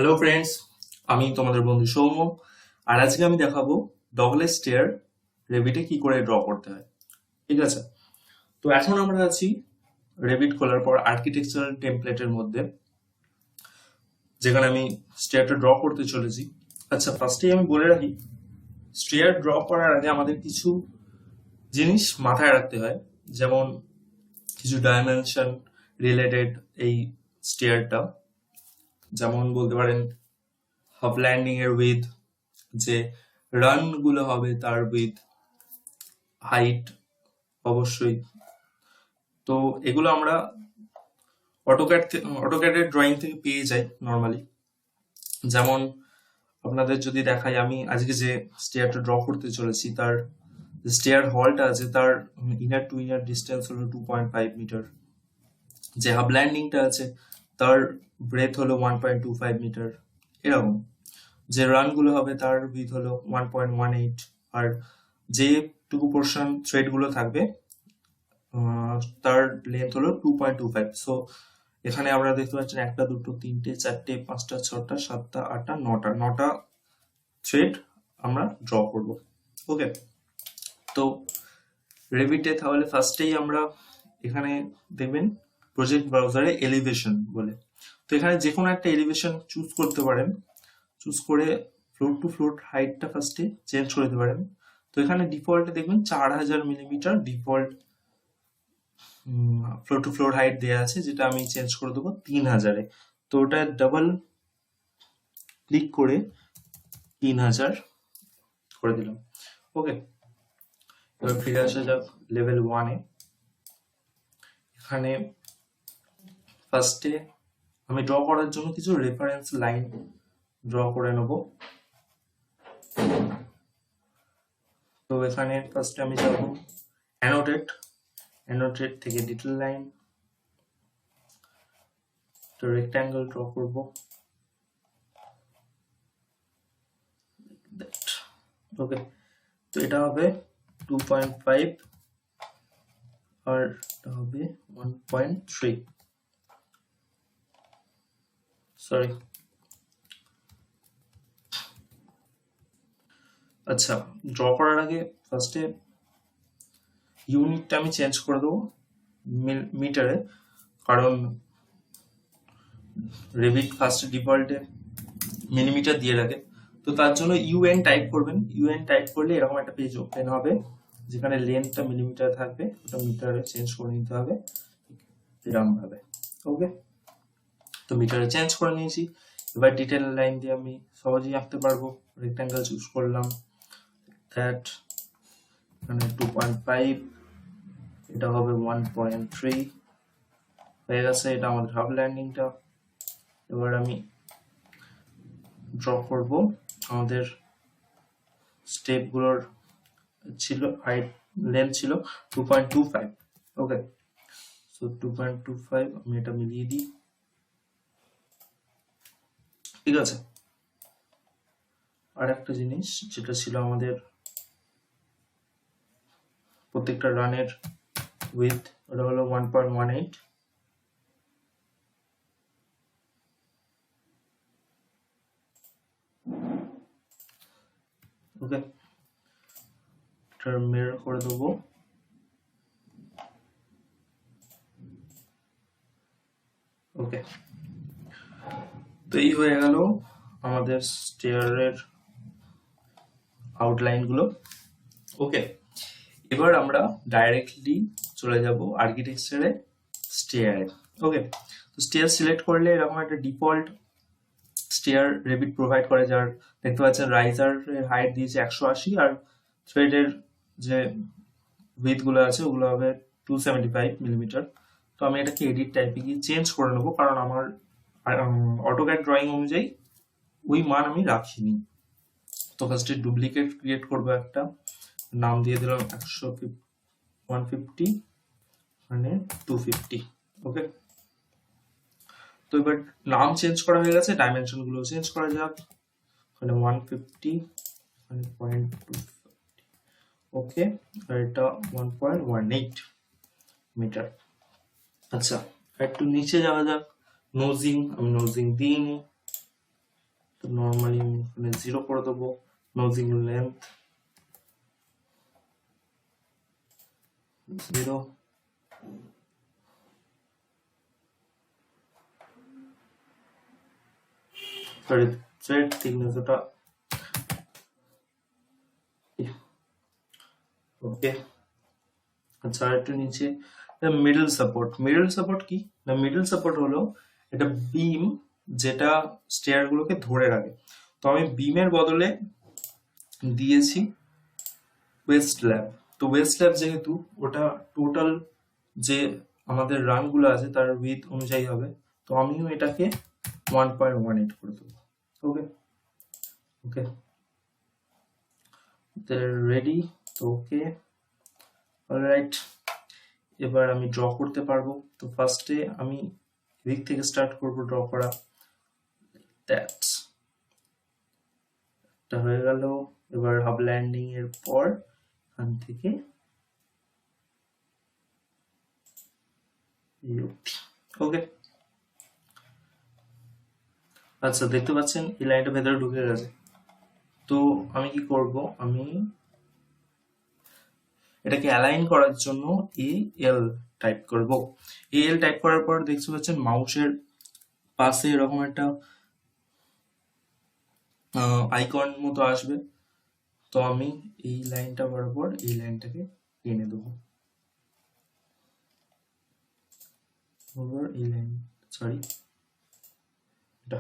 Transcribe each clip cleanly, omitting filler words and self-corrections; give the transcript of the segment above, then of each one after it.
Hello friends, আমি তোমাদের বন্ধু সৌম্য। আর আজকে আমি দেখাবো ডগলেগ স্টেয়ার রেভিটে কি করে ড্র করতে হয়। ঠিক আছে, তো এখন আমরা আছি রেভিট খোলার পর আর্কিটেকচারাল টেমপ্লেটের মধ্যে, যেখানে আমি স্টেয়ারটা ড্র করতে চলেছি। আচ্ছা, ফার্স্টেই আমি বলে রাখি, স্টেয়ার ড্র করার আগে আমাদের কিছু জিনিস মাথায় রাখতে হয়, যেমন কিছু ডাইমেনশন রিলেটেড এই স্টেয়ারটা। যেমন বলতে পারেন হাফ ল্যান্ডিং এর উইথ, যে রান গুলো হবে তার উইথ, হাইট অবশ্যই। তো এগুলো আমরা অটোক্যাডের ড্রয়িং থেকে পেয়ে যাই নর্মালি। যেমন আপনাদের যদি দেখাই, আমি আজকে যে স্টেয়ারটা ড্র করতে চলেছি তার যে স্টেয়ার হলটা আছে তার ইনার টু ইনার ডিস্টেন্স হলো 2.5 মিটার। যে হাব ল্যান্ডিংটা আছে তার ব্রেথ হলো 1.25 মিটার। এরকম যে রান গুলো হবে তার উইথ হলো 1.18। আর যেটুকু পোর্শন থ্রেড গুলো থাকবে তার লেন্থ হলো 2.25। সো এখানে আমরা দেখতে পাচ্ছেন 1 2 3 4 5 6 7 8 9টা থ্রেড আমরা ড্র করব। ওকে, তো রেভিটে তাহলে ফার্স্টেই আমরা এখানে দেখবেন প্রজেক্ট ব্রাউজারে এলিভেশন বলে, তো এখানে যে কোনো একটা এলিভেশন চুজ করতে পারেন। চুজ করে ফ্লোর টু ফ্লোর হাইটটা ফার্স্টে চেঞ্জ করে দিতে পারেন। তো এখানে ডিফল্টে দেখবেন 4000 millimetre default floor to floor height দেওয়া আছে, যেটা আমি চেঞ্জ করে দেবো 3000-এ। তো ওটা ডাবল ক্লিক করে 3000 করে দিলাম। ওকে, এবার ফিরে আসা যাক লেভেল 1-এ। এখানে ফার্স্টে আমি ড্র করার জন্য কিছু রেফারেন্স লাইন ড্র করে নেব। তো এখানে ফার্স্টে আমি যাব অ্যানোটেট থেকে ডিটেল লাইন, তো রেক্ট্যাঙ্গেল ড্র করব। ওকে, তো এটা হবে 2.5 আর এটা হবে 1.3। সরি, আচ্ছা, ড্র করার আগে ফার্স্টে ইউনিটটা আমি চেঞ্জ করে দেবো মিটারে, কারণ রেভিট ফার্স্টে ডিফল্টে মিলিমিটার দিয়ে রাখে। তো তার জন্য ইউএন টাইপ করবেন। ইউএন টাইপ করলে এরকম একটা পেজ ওপেন হবে, যেখানে লেন্থটা মিলিমিটার থাকবে, ওটা মিটারে চেঞ্জ করে নিতে হবে এরকম ভাবে। ওকে, তো মিটারে চেঞ্জ করে নিয়েছি। এবার ডিটেল লাইন দিয়ে আমি সহজেই আঁকতে পারবো। রেক্ট্যাঙ্গেল চুজ করলাম, দ্যাট এখানে 2.5, এটা হবে 1.3 হয়ে গেছে। এটা আমাদের হাফ ল্যান্ডিংটা। এবার আমি ড্র করব আমাদের স্টেপ গুলোর ছিল হাইট, লেন্থ ছিল 2.25। ওকে, সো 2.25 আমি এটা মিলিয়ে দিই। ঠিক আছে, আর একটা জিনিস যেটা ছিল আমাদের প্রত্যেকটা রানের উইথ, ওটা হলো 1.18। ওকে, এটা মিরর করে দেবো। ওকে, তো এই হয়ে গেল আমাদের স্টেয়ারের আউটলাইন গুলো। ওকে, এবার আমরা ডাইরেক্টলি চলে যাব আর্কিটেকচারে স্টেয়ারে। ওকে, তো স্টেয়ার সিলেক্ট করলে এরকম একটা ডিফল্ট স্টেয়ার রেভিট প্রোভাইড করে, যার দেখতে পাচ্ছেন রাইজার হাইট দিয়েছে 180, আর থ্রেডের যে উইথ গুলো আছে ওগুলো হবে 275 মিলিমিটার। তো আমি এটাকে এডিট টাইপে গিয়ে চেঞ্জ করে নেবো, কারণ আমার অটোক্যাড ড্রয়িং অনুযায়ী ওই মান আমি রাখিনি। তো ফার্স্টে ডুপ্লিকেট ক্রিয়েট করবো একটা, নাম দিয়ে দিলাম 150 মানে 250। ওকে, তো এবার নাম চেঞ্জ করা হয়ে গেছে, ডাইমেনশন গুলো চেঞ্জ করা যাক। মানে 150 মানে 0.2। ওকে, আর এটা 1.18 মিটার। আচ্ছা, একটু নিচে যাওয়া যাক। নোজিং আমি নোজিং দিইনি। তো নর্মালি আমি এখানে 0 করে দেবো। নোজিং লেন্থ 0, সরি থ্রেড থিকনেস ওটা ওকে। আচ্ছা একটু নিচে মিডল সাপোর্ট। মিডল সাপোর্ট কি না, মিডল সাপোর্ট হলো এটা বিম যেটা স্টেয়ার গুলোকে ধরে রাখে। তো আমি বিমের বদলে দিয়েছি ওয়েস্ট স্ল্যাব। তো ওয়েস্ট স্ল্যাব যেহেতু ওটা টোটাল যে আমাদের রান গুলো আছে তার উইথ অনুযায়ী হবে, তো আমিও এটাকে 1.18 করে দেবো। ওকে ওকে রেডি। তো ওকে অলরাইট, এবার আমি ড্র করতে পারবো। তো ফার্স্টে আমি এদিক থেকে স্টার্ট করবো ড্র করা। দ্যাট এটা হয়ে গেল। এবার হাব ল্যান্ডিং এর পর এখান থেকে ওকে। আচ্ছা দেখতে পাচ্ছেন এই লাইনটা ভেতরে ঢুকে গেছে। তো আমি কি করব, আমি এটাকে অ্যালাইন করার জন্য এল টাইপ করব। এল টাইপ করার পর দেখতে পাচ্ছেন মাউসের পাশে এরকম একটা আইকন মতো আসবে। তো আমি এই লাইনটা বরাবর এই লাইনটাকে টেনে দেবো, এই লাইন, সরি এটা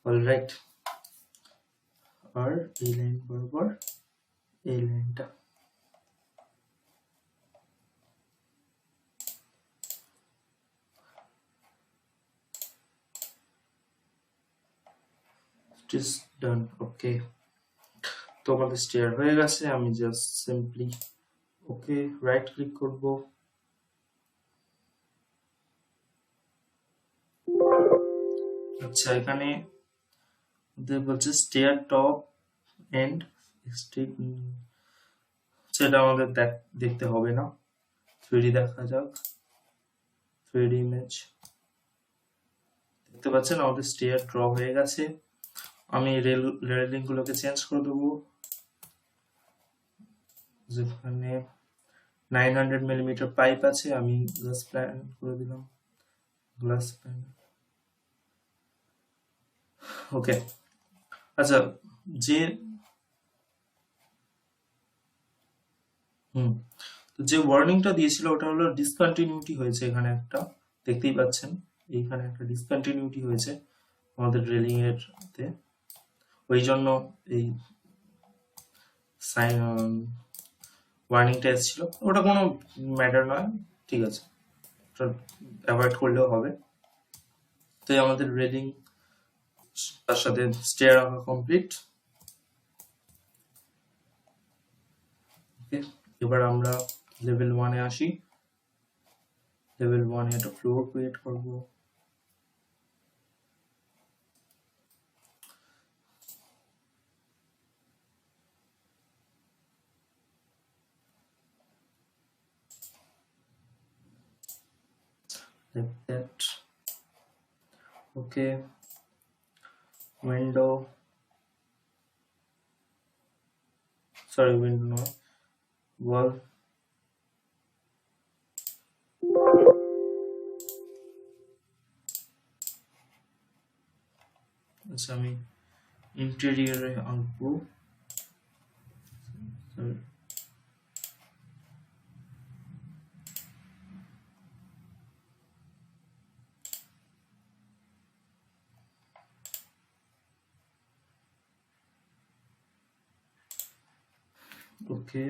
অলরাইট। আর এই লাইন বরাবর এই লাইনটা is done. ওকে, তো আমাদের স্টেয়ার হয়ে গেছে। আমি just simply okay right click করব, আচ্ছা এখানে বলছে স্টেয়ার টপ এন্ড সেটা আমাদের দেখতে হবে না, 3D দেখা যাক। 3D ইমেজ দেখতে পাচ্ছেন আমাদের স্টেয়ার ড্র হয়ে গেছে। আমি রেলিং গুলোকে চেঞ্জ করে দেবো, যেখানে 900 মিলিমিটার পাইপ আছে আমি গ্লাস প্যান করে দিলাম, গ্লাস প্যান। ওকে আচ্ছা যে তো যে ওয়ার্নিংটা দিয়েছিল ওটা হলো ডিসকন্টিনিউটি হয়েছে। এখানে একটা দেখতেই পাচ্ছেন, এইখানে একটা ডিসকন্টিনিউটি হয়েছে আমাদের রেলিং এর তে, ওই জন্য এই সাইন ওয়ার্নিংটা এসেছিল। ওটা কোনো ম্যাটার নয়, ঠিক আছে, ওটা অ্যাভয়েড করলেও হবে। তাই আমাদের রেলিং তার সাথে স্টেয়ার আঁকা কমপ্লিট। ওকে, এবার আমরা লেভেল 1-এ আসি। লেভেল 1-এ একটা ফ্লোর ক্রিয়েট করব। Like that. Okay, window, sorry window no, wall, আচ্ছা আমি ইন্টেরিয়রে আঁকবো। ওকে,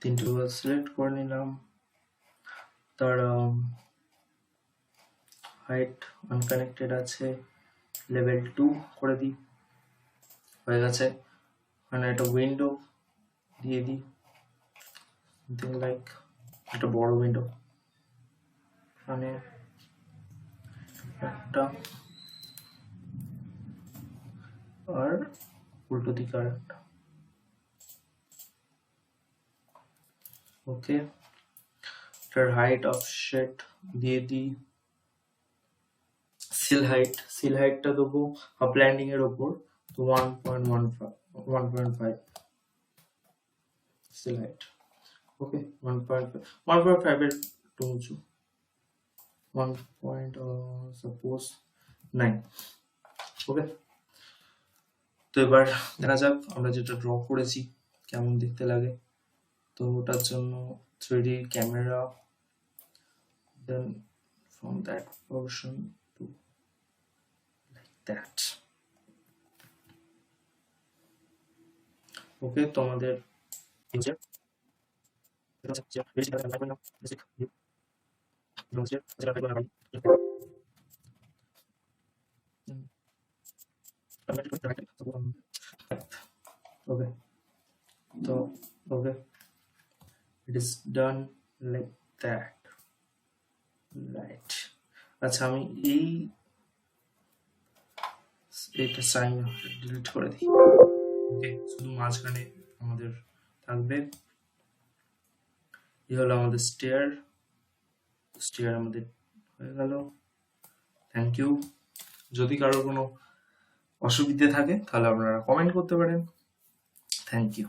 তিনটে ওয়াল সিলেক্ট করে নিলাম। তার হাইট আনকানেক্টেড আছে, লেভেল 2 করে দিই, হয়ে গেছে। মানে একটা উইন্ডো দিয়ে দিই, something like একটা বড় উইন্ডো, মানে একটা আর উল্টো দিকে আর একটা। ওকে, এটার হাইট অফসেট দিয়ে দিই, সিল হাইটটা দেবো আপ ল্যান্ডিং এর ওপর, তো 1.15 সিল হাইট। ওকে, 1.5 এর একটু উঁচু, 1.9। ওকে, তো এবার দেখা যাক আমরা যেটা ড্র করেছি কেমন দেখতে লাগে। তো ওটার জন্য 3D camera, then from that portion to like that. ওকে, তোমাদের ওকে, তো ওকে, it is done like that, right? আচ্ছা, আমি এইটা সাইন ডিলিট করে দিই। ওকে, শুধু মাঝখানে আমাদের থাকবে। এই হলো আমাদের স্টেয়ার আমাদের হয়ে গেল। Thank you. যদি কারোর কোনো অসুবিধে থাকে তাহলে আপনারা কমেন্ট করতে পারেন। Thank you.